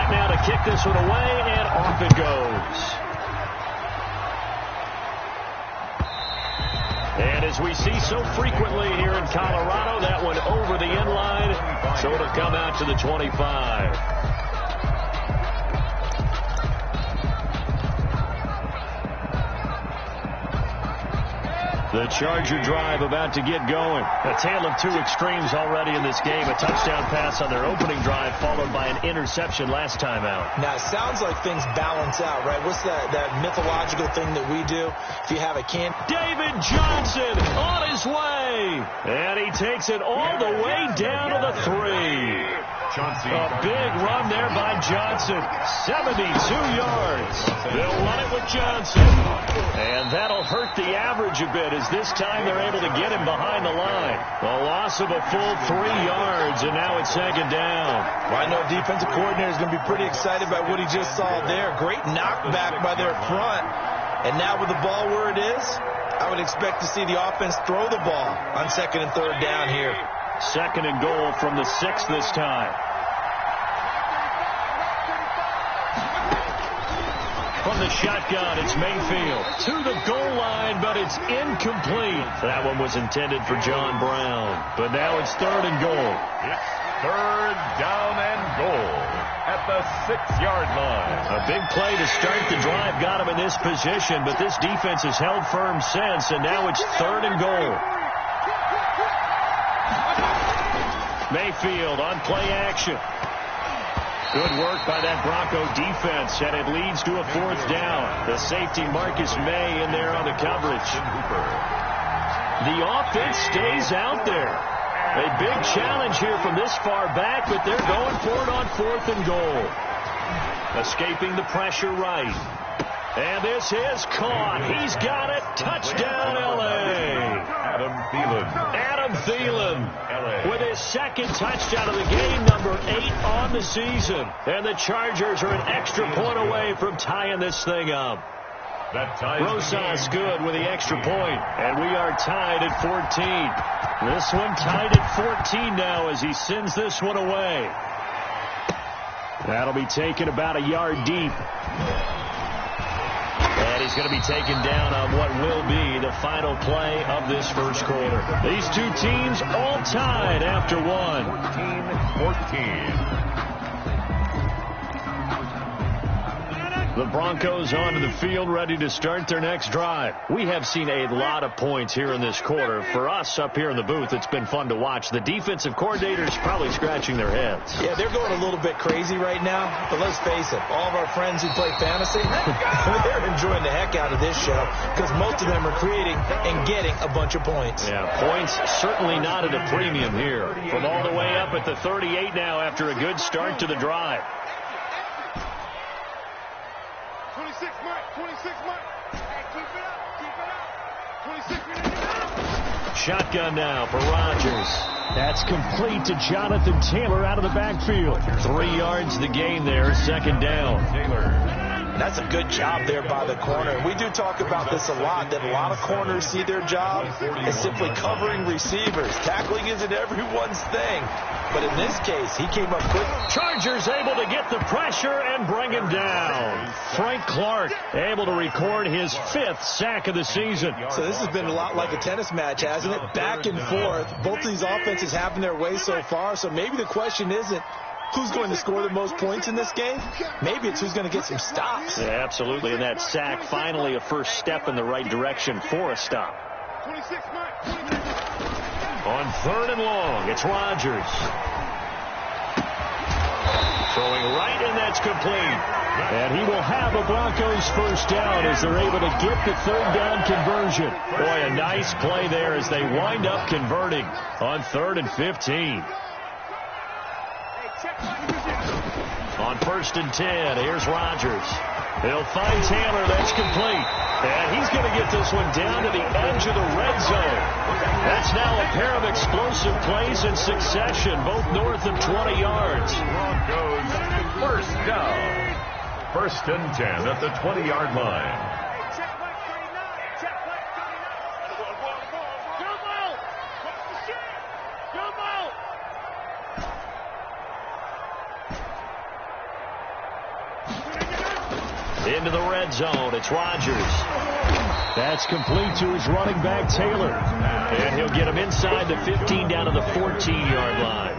set now to kick this one away, and off it goes. And as we see so frequently here in Colorado, that one over the end line, so it'll come out to the 25. The Charger drive about to get going. A tale of two extremes already in this game. A touchdown pass on their opening drive followed by an interception last time out. Now, it sounds like things balance out, right? What's that mythological thing that we do? If you have a can... David Johnson on his way. And he takes it all the way down to the 3. A big run there by Johnson. 72 yards. They'll run it with Johnson. And that'll hurt the average a bit as this time they're able to get him behind the line. A loss of a full 3 yards, and now it's second down. Well, I know defensive coordinator is going to be pretty excited by what he just saw there. Great knockback by their front. And now with the ball where it is, I would expect to see the offense throw the ball on second and third down here. Second and goal from the 6 this time. From the shotgun, it's Mayfield to the goal line, but it's incomplete. That one was intended for John Brown, but now it's third and goal. It's third down and goal at the 6-yard line. A big play to start the drive got him in this position, but this defense has held firm since, and now it's third and goal. Mayfield on play action. Good work by that Bronco defense, and it leads to a fourth down. The safety Marcus May in there on the coverage. The offense stays out there. A big challenge here from this far back, but they're going for it on fourth and goal. Escaping the pressure right. And this is caught. He's got it. Touchdown, L.A. Adam Thielen with his second touchdown of the game, number 8 on the season. And the Chargers are an extra point away from tying this thing up. Rosas good with the extra point, and we are tied at 14. This one tied at 14 now as he sends this one away. That'll be taken about a yard deep. And he's going to be taken down on what will be the final play of this first quarter. These two teams all tied after one. 14-14. The Broncos onto the field ready to start their next drive. We have seen a lot of points here in this quarter. For us up here in the booth, it's been fun to watch. The defensive coordinators probably scratching their heads. Yeah, they're going a little bit crazy right now. But let's face it, all of our friends who play fantasy, they're enjoying the heck out of this show because most of them are creating and getting a bunch of points. Yeah, points certainly not at a premium here. From all the way up at the 38 now after a good start to the drive. 26 mark. Hey, keep it up. 26 minutes. Shotgun now for Rodgers. That's complete to Jonathan Taylor out of the backfield. 3 yards the gain there, second down. Taylor. That's a good job there by the corner. We do talk about this a lot, that a lot of corners see their job as simply covering receivers. Tackling isn't everyone's thing. But in this case, he came up quick. Chargers able to get the pressure and bring him down. Frank Clark able to record his 5th sack of the season. So this has been a lot like a tennis match, hasn't it? Back and forth. Both of these offenses having their way so far. So maybe the question isn't who's going to score the most points in this game. Maybe it's who's going to get some stops. Yeah, absolutely. And that sack finally a first step in the right direction for a stop. 26 mark. On third and long, it's Rodgers. Throwing right, and that's complete. And he will have a Broncos first down as they're able to get the third down conversion. Boy, a nice play there as they wind up converting on 3rd and 15. On 1st and 10, here's Rodgers. He'll find Taylor. That's complete. And he's going to get this one down to the edge of the red zone. That's now a pair of explosive plays in succession, both north of 20 yards. Broncos first down. 1st and 10 at the 20-yard line. Into the red zone. It's Rodgers. That's complete to his running back, Taylor. And he'll get him inside the 15 down to the 14-yard line.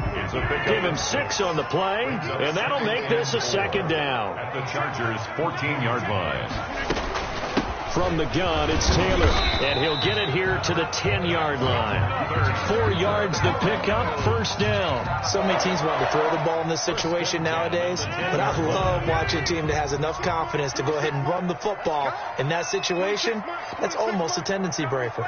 Give him 6 on the play, and that'll make this a second down. At the Chargers' 14-yard line. From the gun, it's Taylor, and he'll get it here to the 10-yard line. 4 yards to pick up, first down. So many teams want to throw the ball in this situation nowadays, but I love watching a team that has enough confidence to go ahead and run the football. In that situation, that's almost a tendency breaker.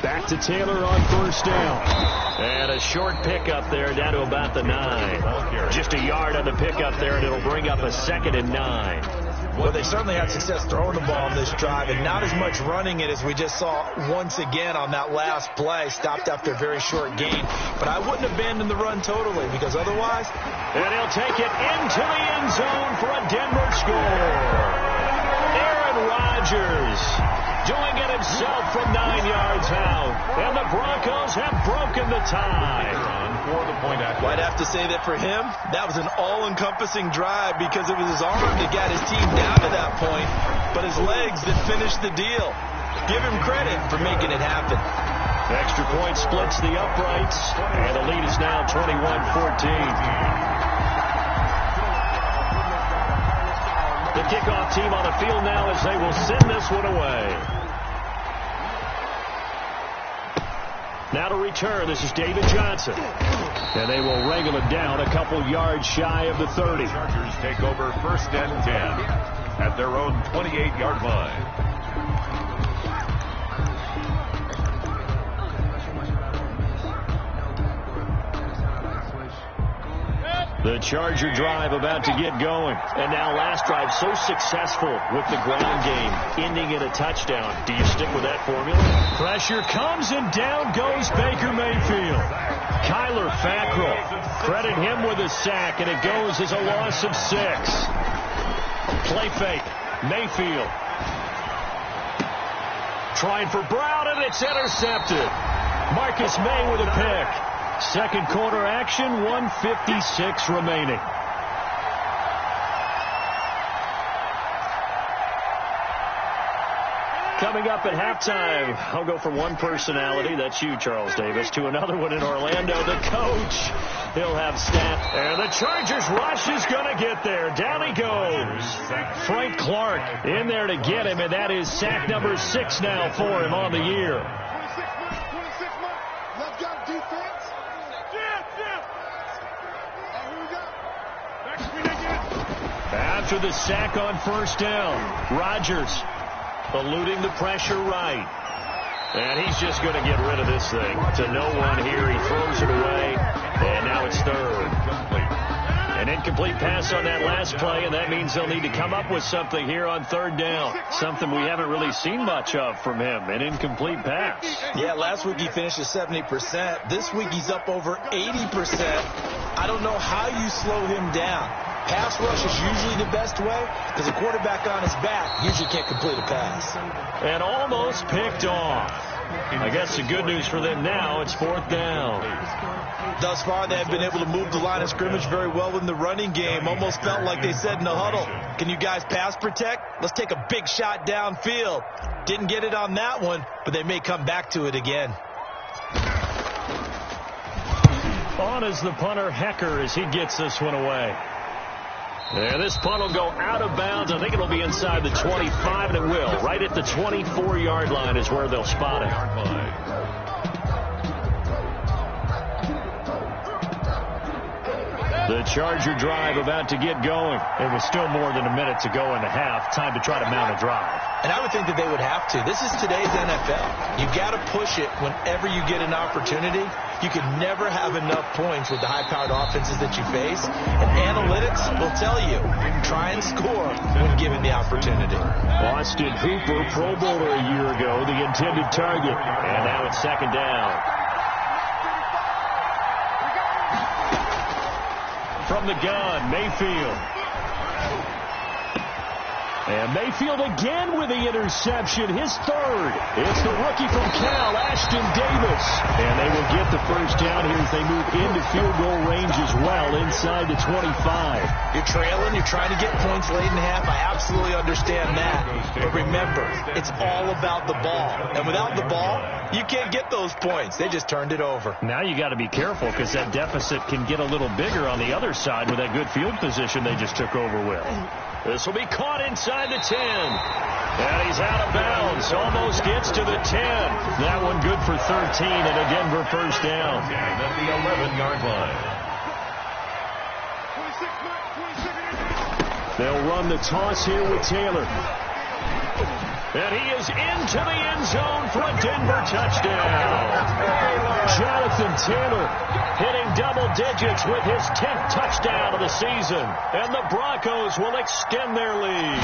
Back to Taylor on first down. And a short pickup there down to about the 9. Just a yard on the pickup there, and it'll bring up a 2nd and 9. Well, they certainly had success throwing the ball on this drive, and not as much running it as we just saw once again on that last play. Stopped after a very short gain. But I wouldn't abandon the run totally, because otherwise... And he'll take it into the end zone for a Denver score. Aaron Rodgers doing it himself from 9 yards out. And the Broncos have broken the tie. I'd have to say that for him, that was an all-encompassing drive because it was his arm that got his team down to that point, but his legs that finished the deal. Give him credit for making it happen. Extra point splits the uprights, and the lead is now 21-14. The kickoff team on the field now as they will send this one away. Now to return, this is David Johnson. And they will wrangle it down a couple yards shy of the 30. Chargers take over 1st and 10 at their own 28-yard line. The Charger drive about to get going. And now last drive so successful with the ground game, ending in a touchdown. Do you stick with that formula? Pressure comes and down goes Baker Mayfield. Kyler Fackrell, credit him with a sack, and it goes as a loss of 6. Play fake, Mayfield. Trying for Brown, and it's intercepted. Marcus May with a pick. Second quarter action, 1:56 remaining. Coming up at halftime, I'll go from one personality, that's you, Charles Davis, to another one in Orlando, the coach. He'll have stat. And the Chargers rush is going to get there. Down he goes. Frank Clark in there to get him, and that is sack number 6 now for him on the year. 26 months. Left guard defense. After the sack on first down, Rodgers eluding the pressure right. And he's just going to get rid of this thing to no one here. He throws it away, and now it's 3rd. An incomplete pass on that last play, and that means they'll need to come up with something here on 3rd down. Something we haven't really seen much of from him, an incomplete pass. Yeah, last week he finished at 70%. This week he's up over 80%. I don't know how you slow him down. Pass rush is usually the best way because a quarterback on his back usually can't complete a pass. And almost picked off. I guess the good news for them now, it's 4th down. Thus far, they have been able to move the line of scrimmage very well in the running game. Almost felt like they said in the huddle, can you guys pass protect? Let's take a big shot downfield. Didn't get it on that one, but they may come back to it again. On is the punter, Hecker, as he gets this one away. And this punt will go out of bounds. I think it'll be inside the 25, and it will. Right at the 24-yard line is where they'll spot it. The Charger drive about to get going. It was still more than a minute to go in the half. Time to try to mount a drive. And I would think that they would have to. This is today's NFL. You've got to push it whenever you get an opportunity. You can never have enough points with the high-powered offenses that you face. And analytics will tell you, try and score when given the opportunity. Austin Hooper, Pro Bowler a year ago, the intended target. And now it's 2nd down. From the gun, Mayfield. And Mayfield again with the interception, his third. It's the rookie from Cal, Ashton Davis. And they will get the first down here as they move into field goal range as well, inside the 25. You're trailing, you're trying to get points late in half. I absolutely understand that. But remember, it's all about the ball. And without the ball, you can't get those points. They just turned it over. Now you got to be careful because that deficit can get a little bigger on the other side with that good field position they just took over with. This will be caught inside the 10. And he's out of bounds. Almost gets to the 10. That one good for 13 and a Denver first down. At the 11-yard line. They'll run the toss here with Taylor. And he is into the end zone for a Denver touchdown. Jonathan Taylor hitting double digits with his 10th touchdown of the season. And the Broncos will extend their lead.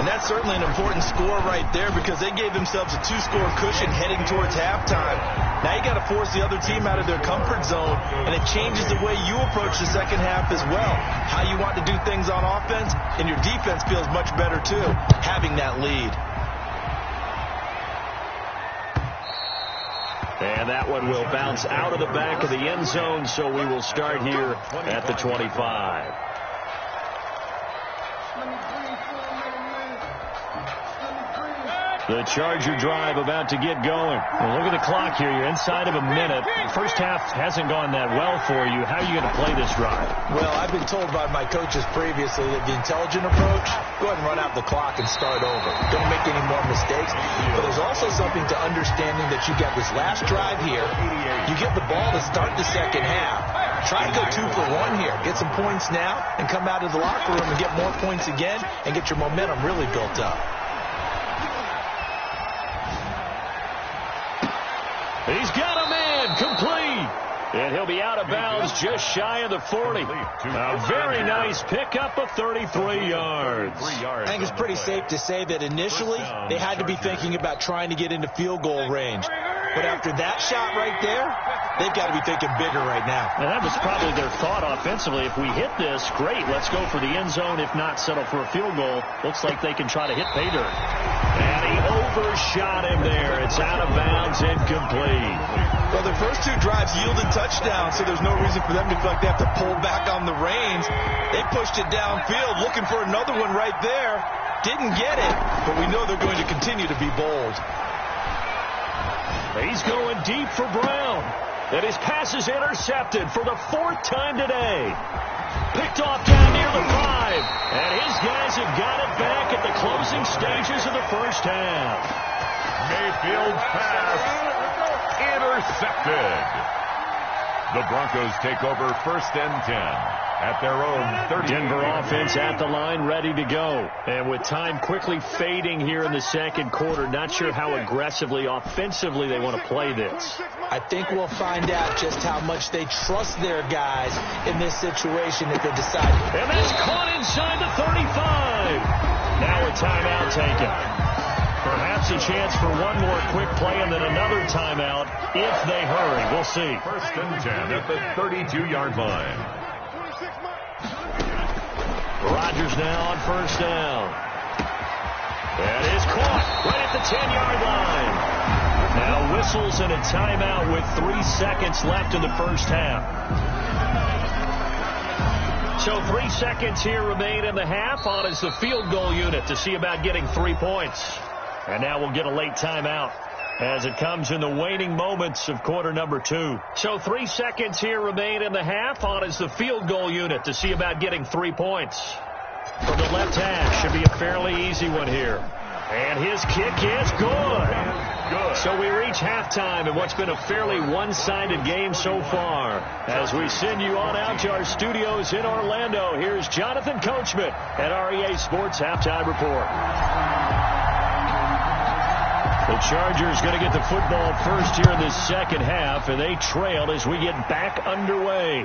And that's certainly an important score right there because they gave themselves a 2-score cushion heading towards halftime. Now you got to force the other team out of their comfort zone, and it changes the way you approach the second half as well. How you want to do things on offense, and your defense feels much better too, having that lead. And that one will bounce out of the back of the end zone, so we will start here at the 25. The Charger drive about to get going. Well, look at the clock here. You're inside of a minute. First half hasn't gone that well for you. How are you going to play this drive? Well, I've been told by my coaches previously that the intelligent approach, go ahead and run out the clock and start over. Don't make any more mistakes. But there's also something to understanding that you got this last drive here. You get the ball to start the second half. Try to go 2 for 1 here. Get some points now and come out of the locker room and get more points again and get your momentum really built up. He's got a man complete. And he'll be out of bounds just shy of the 40. A very nice pickup of 33 yards. I think it's pretty safe to say that initially they had to be thinking about trying to get into field goal range. But after that shot right there, they've got to be thinking bigger right now. And that was probably their thought offensively. If we hit this, great. Let's go for the end zone. If not, settle for a field goal. Looks like they can try to hit pay dirt. And he overshot him there. It's out of bounds, incomplete. Well, their first 2 drives yielded touchdowns, so there's no reason for them to feel like they have to pull back on the reins. They pushed it downfield, looking for another one right there. Didn't get it, but we know they're going to continue to be bold. He's going deep for Brown. And his pass is intercepted for the 4th time today. Picked off down near the 5. And his guys have got it back at the closing stages of the first half. Mayfield's pass intercepted. The Broncos take over 1st and 10. At their own 30. Denver offense at the line, ready to go. And with time quickly fading here in the second quarter, not sure how aggressively, offensively they want to play this. I think we'll find out just how much they trust their guys in this situation if they decide. And that's caught inside the 35. Now a timeout taken. Perhaps a chance for one more quick play and then another timeout if they hurry. We'll see. 1st and 10 at the 32-yard line. Rodgers now on 1st down. That is caught right at the 10-yard line. Now whistles and a timeout with 3 seconds left in the first half. So 3 seconds here remain in the half. On is the field goal unit to see about getting 3 points. And now we'll get a late timeout as it comes in the waning moments of quarter number 2. So 3 seconds here remain in the half. On is the field goal unit to see about getting 3 points. From the left hash, should be a fairly easy one here. And his kick is good. So we reach halftime in what's been a fairly one-sided game so far. As we send you on out to our studios in Orlando, here's Jonathan Coachman at REA Sports Halftime Report. The Chargers going to get the football first here in the second half, and they trail as we get back underway.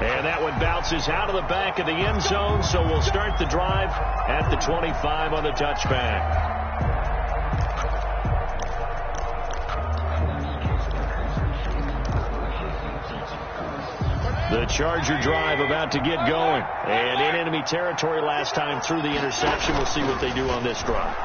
And that one bounces out of the back of the end zone, so we'll start the drive at the 25 on the touchback. The Charger drive about to get going. And in enemy territory last time through the interception. We'll see what they do on this drive.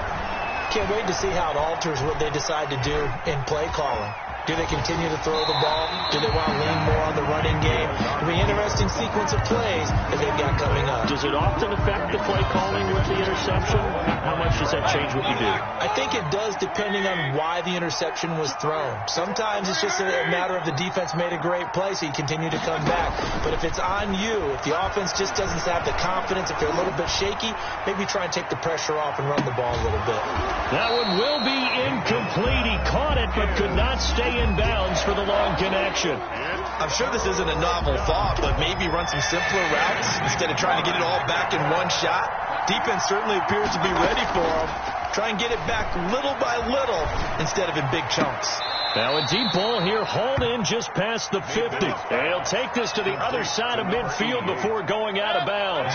Can't wait to see how it alters what they decide to do in play calling. Do they continue to throw the ball? Do they want to lean more on the running game? It'll be an interesting sequence of plays that they've got coming up. Does it often affect the play calling with the interception? How much does that change what you do? I think it does depending on why the interception was thrown. Sometimes it's just a matter of the defense made a great play, so you continue to come back. But if it's on you, if the offense just doesn't have the confidence, if they're a little bit shaky, maybe try and take the pressure off and run the ball a little bit. That one will be incomplete. He caught it but could not stay in bounds for the long connection. I'm sure this isn't a novel thought, but maybe run some simpler routes instead of trying to get it all back in one shot. Defense certainly appears to be ready for him. Try and get it back little by little instead of in big chunks. Now a deep ball here, hauled in just past the 50. They'll take this to the other side of midfield before going out of bounds.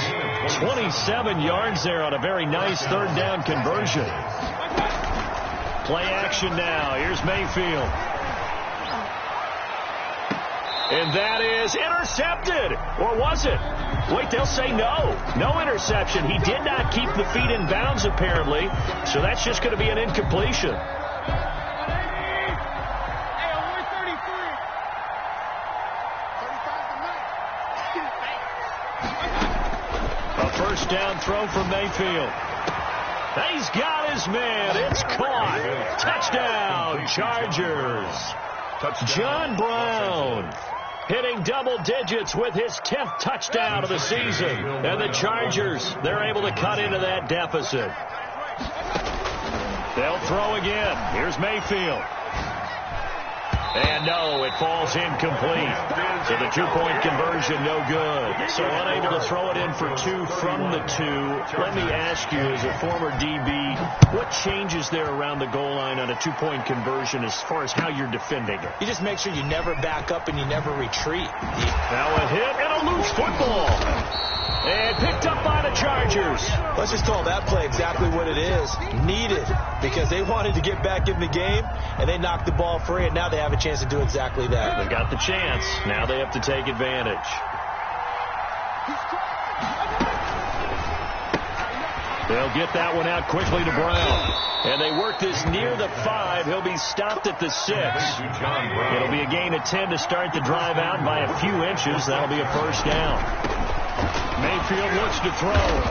27 yards there on a very nice third down conversion. Play action now. Here's Mayfield. And that is intercepted. Or was it? Wait, they'll say no. No interception. He did not keep the feet in bounds, apparently. So that's just going to be an incompletion. A first down throw from Mayfield. He's got his man. It's caught. Touchdown, Chargers. John Brown hitting double digits with his 10th touchdown of the season. And the Chargers, they're able to cut into that deficit. They'll throw again. Here's Mayfield. And no, it falls incomplete. So the two-point conversion, no good. So unable to throw it in for two from the two. Let me ask you, as a former DB, what changes there around the goal line on a two-point conversion as far as how you're defending it? You just make sure you never back up and you never retreat. Now a hit and a loose football. And picked up by the Chargers. Let's just call that play exactly what it is. Needed, because they wanted to get back in the game, and they knocked the ball free, and now they have a chance to do exactly that. They got the chance. Now they have to take advantage. They'll get that one out quickly to Brown. And they work this near the 5. He'll be stopped at the 6. It'll be a gain of 10 to start the drive out by a few inches. That'll be a first down. Mayfield looks to throw.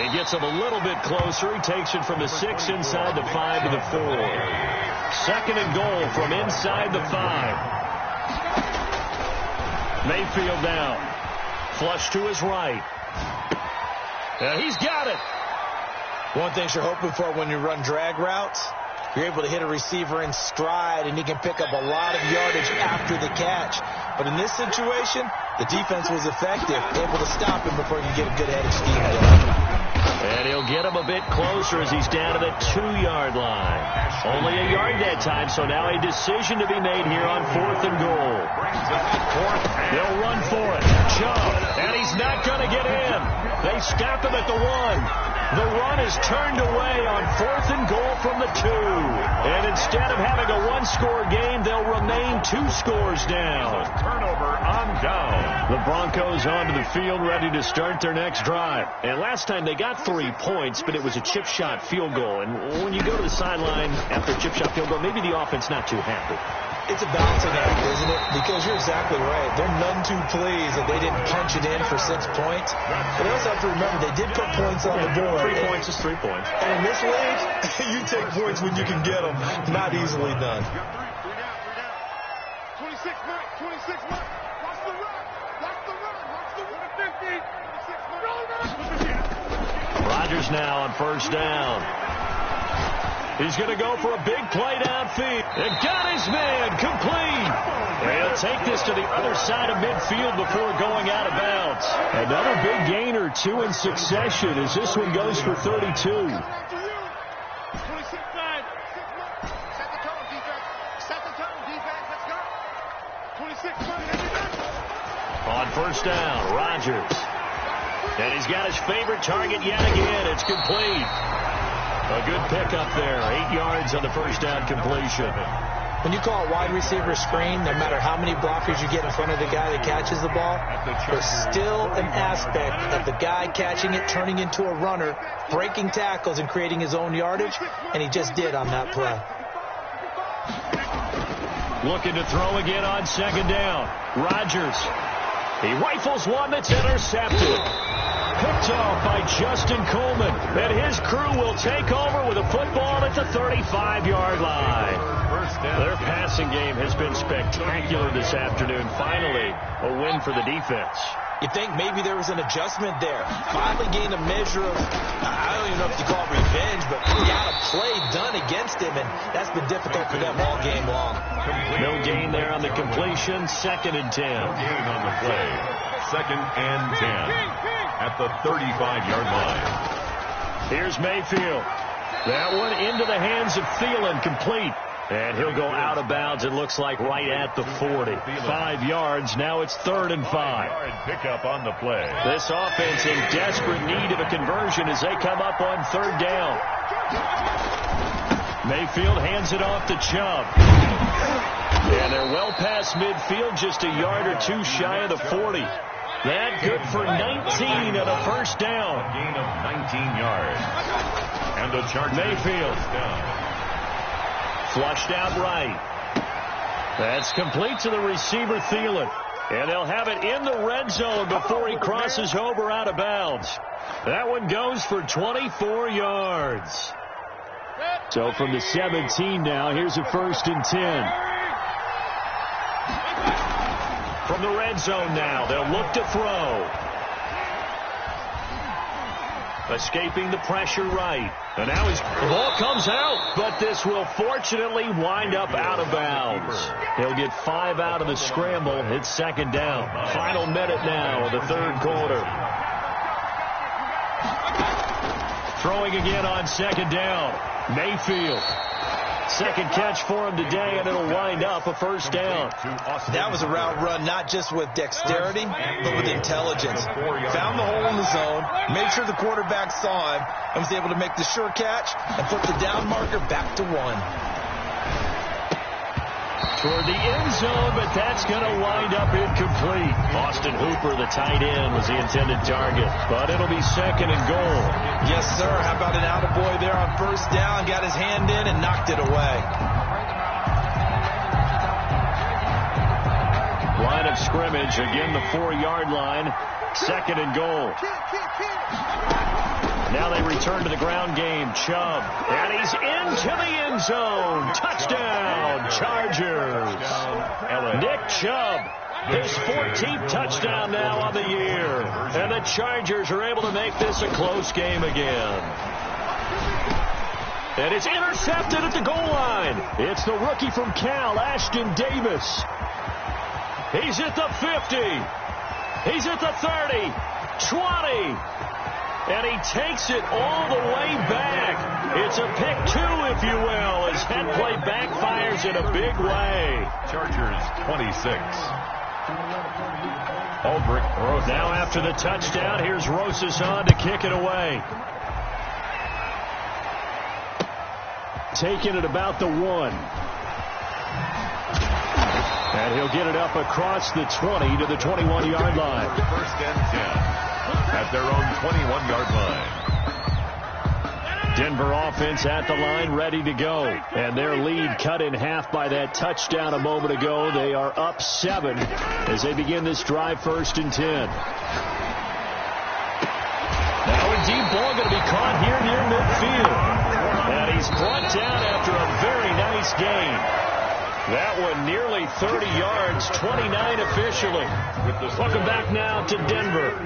He gets him a little bit closer. He takes it from the 6 inside the 5 to the 4. Second and goal from inside the 5. Mayfield down. Flush to his right. And he's got it. One thing you're hoping for when you run drag routes, you're able to hit a receiver in stride, and he can pick up a lot of yardage after the catch. But in this situation, the defense was effective, able to stop him before he could get a good head of steam going. And he'll get him a bit closer as he's down to the 2-yard line. Only a yard that time, so now a decision to be made here on 4th and goal. They'll run for it. Jump, and he's not going to get in. They stop him at the 1. The run is turned away on 4th and goal from the 2. And instead of having a one-score game, they'll remain 2 scores down. Turnover on down. The Broncos onto the field, ready to start their next drive. And last time they got 3 points, but it was a chip shot field goal. And when you go to the sideline after a chip shot field goal, maybe the offense not too happy. It's a balancing act, isn't it? Because you're exactly right. They're none too pleased that they didn't punch it in for 6 points. But they also have to remember they did put points on the board. 3 points is 3 points. And in this league, you take points when you can get them. Not easily done. 26 minutes. 26 minutes. Watch the run. Watch the run. Watch the run. 50. 26 minutes. Rodgers now on first down. He's going to go for a big play downfield. And got his man complete. They'll take this to the other side of midfield before going out of bounds. Another big gain or 2 in succession as this one goes for 32. 26 side. Set the tone, defense. Set the tone, defense. Let's go. 26 minutes. On first down, Rodgers. And he's got his favorite target yet again. It's complete. A good pickup there. 8 yards on the first down completion. When you call a wide receiver screen, no matter how many blockers you get in front of the guy that catches the ball, there's still an aspect of the guy catching it, turning into a runner, breaking tackles, and creating his own yardage, and he just did on that play. Looking to throw again on second down. Rodgers. He rifles one that's intercepted. Picked off by Justin Coleman. And his crew will take over with a football at the 35-yard line. Their passing game has been spectacular this afternoon. Finally, a win for the defense. You think maybe there was an adjustment there. Finally gained a measure of, I don't even know if you call it revenge, but got a play done against him, and that's been difficult for them all game long. No gain there on the completion. 2nd and 10. Gain on the play. 2nd and 10 at the 35-yard line. Here's Mayfield. That one into the hands of Thielen, complete. And he'll go out of bounds, it looks like, right at the 40. 5 yards. Now it's 3rd and 5. Pickup on the play. This offense in desperate need of a conversion as they come up on 3rd down. Mayfield hands it off to Chubb. And they're well past midfield, just a yard or two shy of the 40. That good for 19 at a first down. A gain of 19 yards. And the Chargers. Mayfield. Flushed out right. That's complete to the receiver, Thielen. And they'll have it in the red zone before he crosses over out of bounds. That one goes for 24 yards. So from the 17 now, here's a 1st and 10. From the red zone now, they'll look to throw. Escaping the pressure right. And now the ball comes out, but this will fortunately wind up out of bounds. He'll get 5 out of the scramble. It's 2nd down. Final minute now of the 3rd quarter. Throwing again on 2nd down. Mayfield. 2nd catch for him today, and it'll wind up a first down. That was a route run, not just with dexterity, but with intelligence. Found the hole in the zone, made sure the quarterback saw him, and was able to make the sure catch and put the down marker back to 1. Toward the end zone, but that's going to wind up incomplete. Austin Hooper, the tight end, was the intended target, but it'll be 2nd and goal. Yes, sir. How about an attaboy there on first down? Got his hand in and knocked it away. Line of scrimmage, again the 4-yard line. 2nd and goal. Now they return to the ground game. Chubb. And he's into the end zone. Touchdown, Chargers. Nick Chubb. His 14th touchdown now on the year. And the Chargers are able to make this a close game again. And it's intercepted at the goal line. It's the rookie from Cal, Ashton Davis. He's at the 50. He's at the 30. 20. And he takes it all the way back. It's a pick 2, if you will, as head play backfires in a big way. Chargers 26. Ulbrich throws. Now after the touchdown, here's Rosas on to kick it away. Taking it about the 1. And he'll get it up across the 20 to the 21-yard line. 1st and 10. At their own 21-yard line. Denver offense at the line, ready to go. And their lead cut in half by that touchdown a moment ago. They are up 7 as they begin this drive, 1st and 10. Now a deep ball going to be caught here near midfield. And he's brought down after a very nice gain. That one nearly 30 yards, 29 officially. Welcome back now to Denver.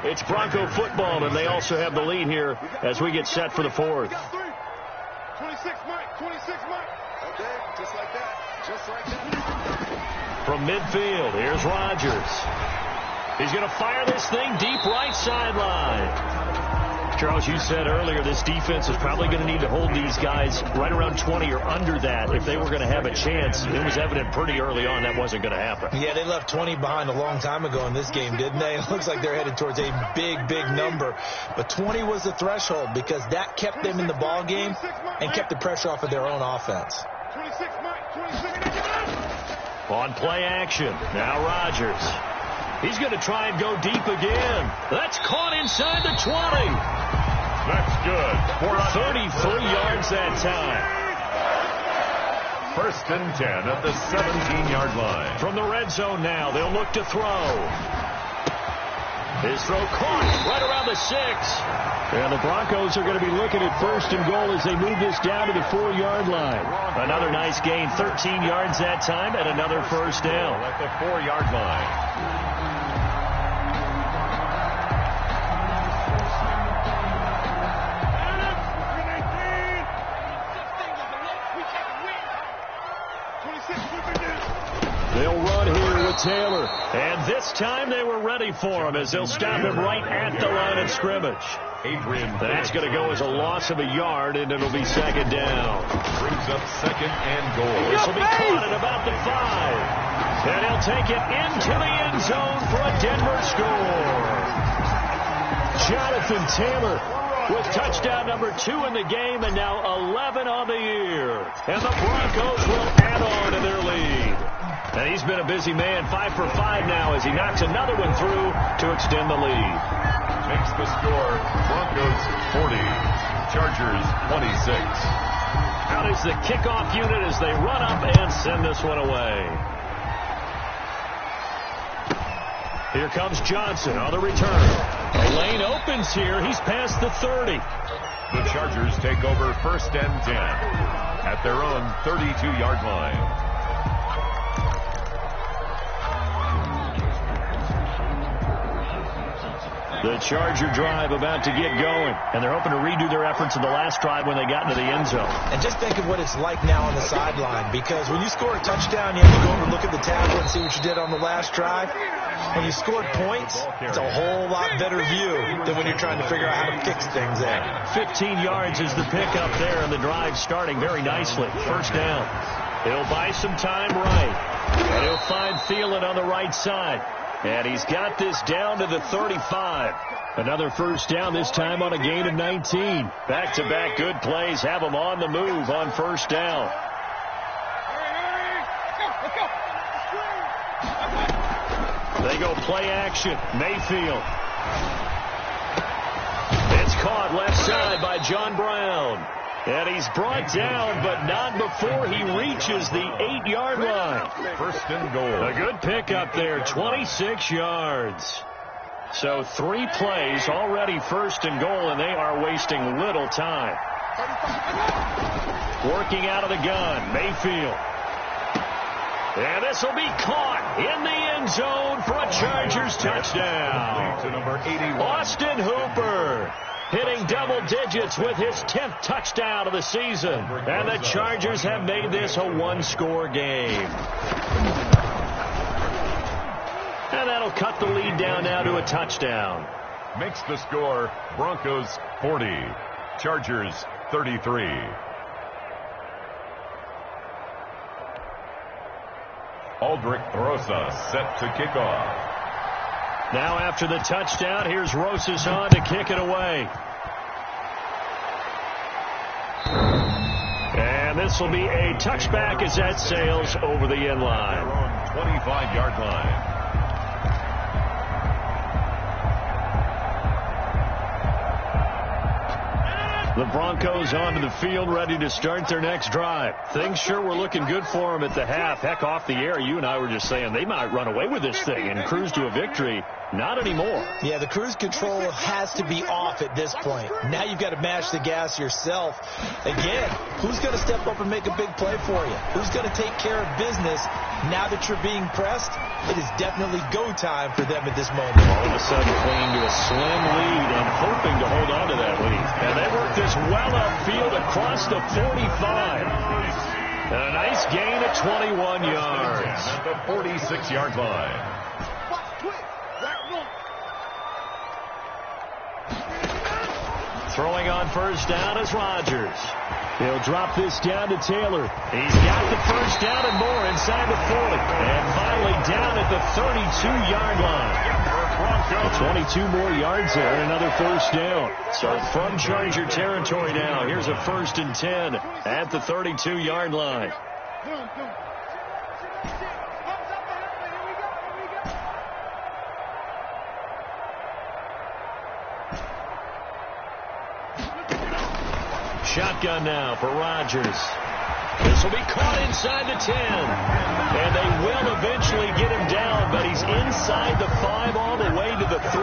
It's Bronco football, and they also have the lead here as we get set for the 4th. 26, Mike. 26, Mike. Okay, just like that. Just like that. From midfield, here's Rodgers. He's going to fire this thing deep right sideline. Charles, you said earlier this defense is probably going to need to hold these guys right around 20 or under that if they were going to have a chance. It was evident pretty early on that wasn't going to happen. Yeah, they left 20 behind a long time ago in this game, didn't they? It looks like they're headed towards a big, big number. But 20 was the threshold because that kept them in the ball game and kept the pressure off of their own offense. 26, Mike. On play action, now Rodgers. He's going to try and go deep again. That's caught inside the 20. That's good. 33 yards that time. 1st and 10 at the 17-yard line. From the red zone now, they'll look to throw. His throw caught right around the 6. And the Broncos are going to be looking at 1st and goal as they move this down to the 4-yard line. Another nice gain, 13 yards that time, and another 1st down. At the 4-yard line. They'll run here with Taylor. And this time they were ready for him as they'll stop him right at the line of scrimmage. That's going to go as a loss of a yard, and it'll be 2nd down. Brings up 2nd and goal. This will be caught at about the 5. And he'll take it into the end zone for a Denver score. Jonathan Taylor with touchdown number 2 in the game, and now 11 on the year. And the Broncos will add on to their lead. And he's been a busy man, 5 for 5 now as he knocks another one through to extend the lead. Makes the score Broncos 40, Chargers 26. Out is the kickoff unit as they run up and send this one away. Here comes Johnson on the return. A lane opens here. He's past the 30. The Chargers take over 1st and 10 at their own 32-yard line. The Charger drive about to get going, and they're hoping to redo their efforts in the last drive when they got into the end zone. And just think of what it's like now on the sideline, because when you score a touchdown, you have to go over and look at the tablet and see what you did on the last drive. When you scored points, it's a whole lot better view than when you're trying to figure out how to fix things there. 15 yards is the pickup there, and the drive starting very nicely. 1st down. He'll buy some time right, and he'll find Thielen on the right side. And he's got this down to the 35. Another 1st down, this time on a gain of 19. Back-to-back good plays have him on the move on 1st down. They go play action. Mayfield. It's caught left side by John Brown. And he's brought down, but not before he reaches the 8-yard line. 1st and goal. A good pickup there, 26 yards. So 3 plays already 1st and goal, and they are wasting little time. Working out of the gun, Mayfield. And this will be caught in the end zone for a Chargers touchdown. To number 81. Austin Hooper hitting double digits with his 10th touchdown of the season. And the Chargers have made this a 1-score game. And that'll cut the lead down now to a touchdown. Makes the score Broncos 40, Chargers 33. Aldrick Rosas set to kick off. Now after the touchdown, here's Rosas on to kick it away. And this will be a touchback as that sails over the end line. 25-yard line. The Broncos onto the field, ready to start their next drive. Things sure were looking good for them at the half. Heck, off the air, you and I were just saying they might run away with this thing and cruise to a victory. Not anymore. Yeah, the cruise control has to be off at this point. Now you've got to mash the gas yourself. Again, who's going to step up and make a big play for you? Who's going to take care of business now that you're being pressed? It is definitely go time for them at this moment. All of a sudden clinging to a slim lead and hoping to hold on to that lead. And they work this well upfield across the 45. And a nice gain of 21 yards. At the 46-yard line. Throwing on 1st down is Rodgers. He'll drop this down to Taylor. He's got the 1st down and more inside the 40. And finally down at the 32-yard line. 22 more yards there and another 1st down. So from Charger territory now, here's a 1st and 10 at the 32-yard line. Shotgun now for Rodgers. This will be caught inside the 10. And they will eventually get him down, but he's inside the 5 all the way to the 3.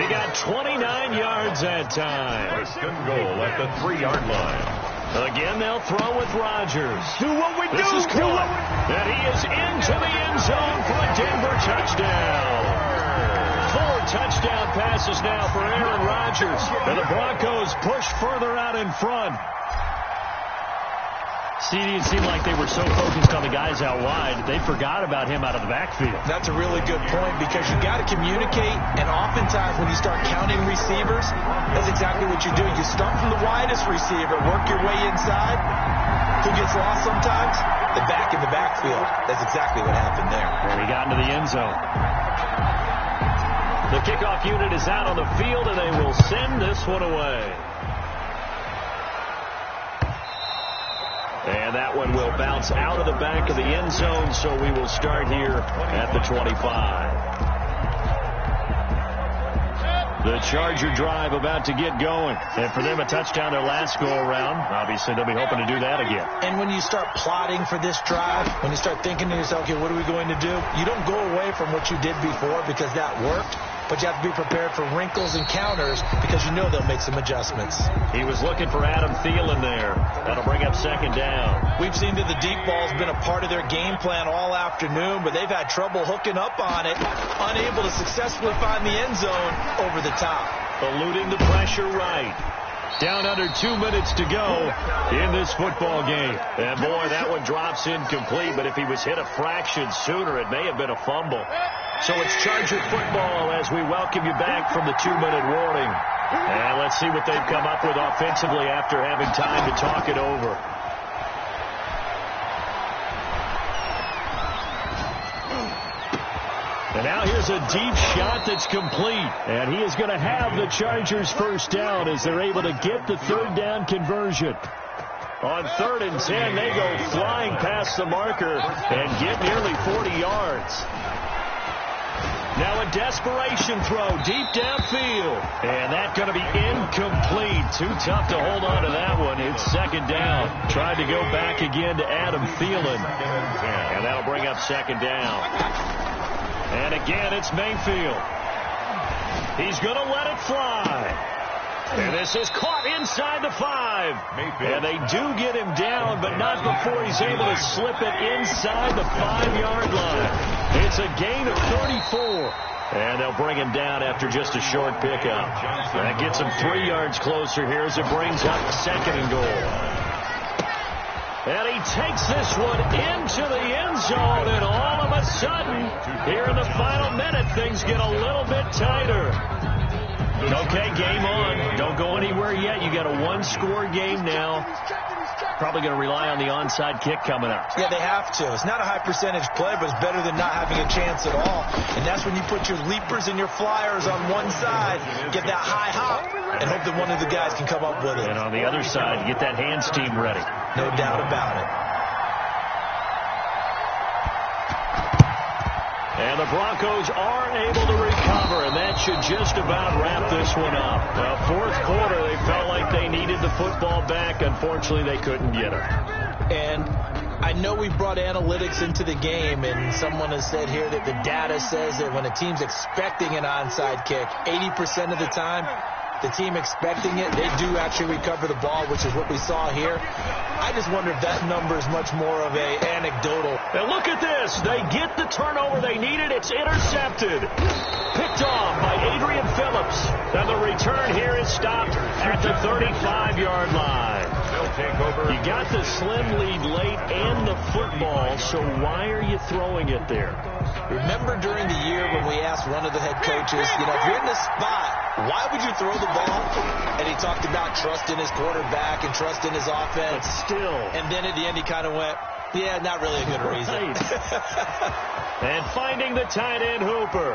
He got 29 yards that time. First and goal at the 3-yard line. Again, they'll throw with Rodgers. Do what we do. This is caught. And he is into the end zone for a Denver touchdown. 4 touchdown passes now for Aaron Rodgers. And the Broncos push further out in front. See, it seemed like they were so focused on the guys out wide, they forgot about him out of the backfield. That's a really good point because you got to communicate, and oftentimes when you start counting receivers, that's exactly what you do. You start from the widest receiver, work your way inside. Who gets lost sometimes? The back in the backfield. That's exactly what happened there. Well, he got into the end zone. The kickoff unit is out on the field, and they will send this one away. And that one will bounce out of the back of the end zone, so we will start here at the 25. The Charger drive about to get going. And for them, a touchdown their last go-around. Obviously, they'll be hoping to do that again. And when you start plotting for this drive, when you start thinking to yourself, okay, what are we going to do? You don't go away from what you did before because that worked. But you have to be prepared for wrinkles and counters because you know they'll make some adjustments. He was looking for Adam Thielen there. That'll bring up second down. We've seen that the deep ball's been a part of their game plan all afternoon, but they've had trouble hooking up on it, unable to successfully find the end zone over the top. Eluding the pressure right. Down under 2 minutes to go in this football game. And boy, that one drops incomplete, but if he was hit a fraction sooner, it may have been a fumble. So it's Charger football as we welcome you back from the 2-minute warning. And let's see what they've come up with offensively after having time to talk it over. And now here's a deep shot that's complete. And he is going to have the Chargers first down as they're able to get the third down conversion. On 3rd and 10, they go flying past the marker and get nearly 40 yards. Now a desperation throw deep downfield. And that's going to be incomplete. Too tough to hold on to that one. It's second down. Tried to go back again to Adam Thielen. And that'll bring up second down. And again, it's Mayfield. He's going to let it fly. And this is caught inside the 5. And they do get him down, but not before he's able to slip it inside the 5-yard line. It's a gain of 34. And they'll bring him down after just a short pickup. That gets him 3 yards closer here as it brings up second and goal. And he takes this one into the end zone, and all of a sudden, here in the final minute, things get a little bit tighter. Okay, game on. Don't go anywhere yet. You got a 1-score game now. Probably going to rely on the onside kick coming up. Yeah, they have to. It's not a high percentage play, but it's better than not having a chance at all. And that's when you put your leapers and your flyers on one side, get that high hop, and hope that one of the guys can come up with it. And on the other side, get that hands team ready. No doubt about it. And the Broncos are able to recover, and that should just about wrap this one up. Fourth quarter, they felt like they needed the football back. Unfortunately, they couldn't get it. And I know we brought analytics into the game, and someone has said here that the data says that when a team's expecting an onside kick, 80% of the time, the team expecting it, they do actually recover the ball, which is what we saw here. I just wonder if that number is much more of a anecdotal. And look at this. They get the turnover they needed. It's intercepted. Picked off by Adrian Phillips. And the return here is stopped at the 35-yard line. You got the slim lead late and the football, so why are you throwing it there? Remember during the year when we asked one of the head coaches, if you're in this spot, why would you throw the ball? And he talked about trust in his quarterback and trust in his offense. But still. And then at the end he kind of went, yeah, not really a good reason. And finding the tight end Hooper.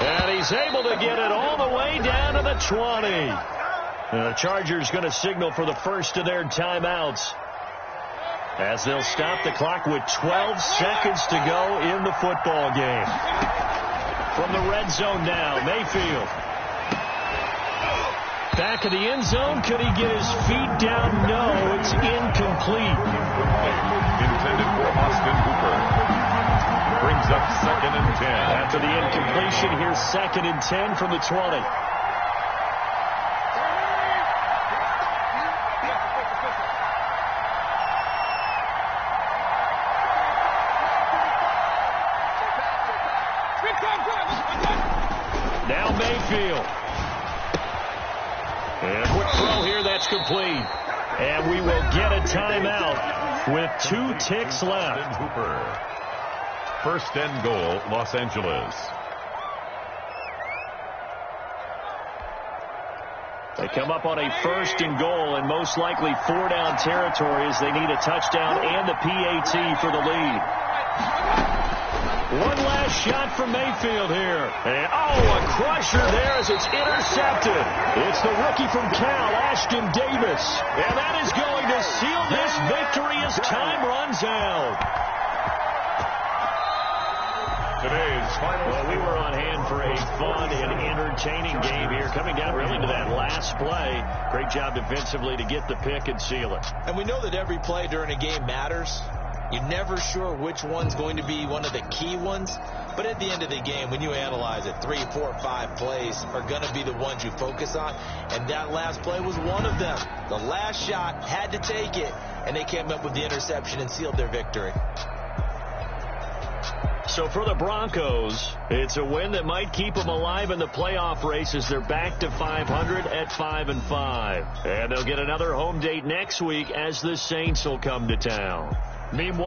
And he's able to get it all the way down to the 20. The Chargers going to signal for the first of their timeouts. as they'll stop the clock with 12 seconds to go in the football game. From the red zone now, Mayfield. Back of the end zone. Could he get his feet down? No, it's incomplete. Intended for Austin Hooper. Brings up 2nd and 10. After the incompletion, here's 2nd and 10 from the 20. Now Mayfield. And a quick throw here, that's complete. And we will get a timeout with 2 ticks left. Hooper. 1st and goal, Los Angeles. They come up on a 1st and goal and most likely 4-down territory as they need a touchdown and a PAT for the lead. One last shot from Mayfield here. And, a crusher there as it's intercepted. It's the rookie from Cal, Ashton Davis. And that is going to seal this victory as time runs out. Today's final. Well, we were on hand for a fun and entertaining game here. Coming down really to that last play. Great job defensively to get the pick and seal it. And we know that every play during a game matters. You're never sure which one's going to be one of the key ones. But at the end of the game, when you analyze it, 3, 4, 5 plays are going to be the ones you focus on. And that last play was one of them. The last shot had to take it, and they came up with the interception and sealed their victory. So for the Broncos, it's a win that might keep them alive in the playoff race as they're back to 500 at 5-5. And they'll get another home date next week as the Saints will come to town. Meanwhile,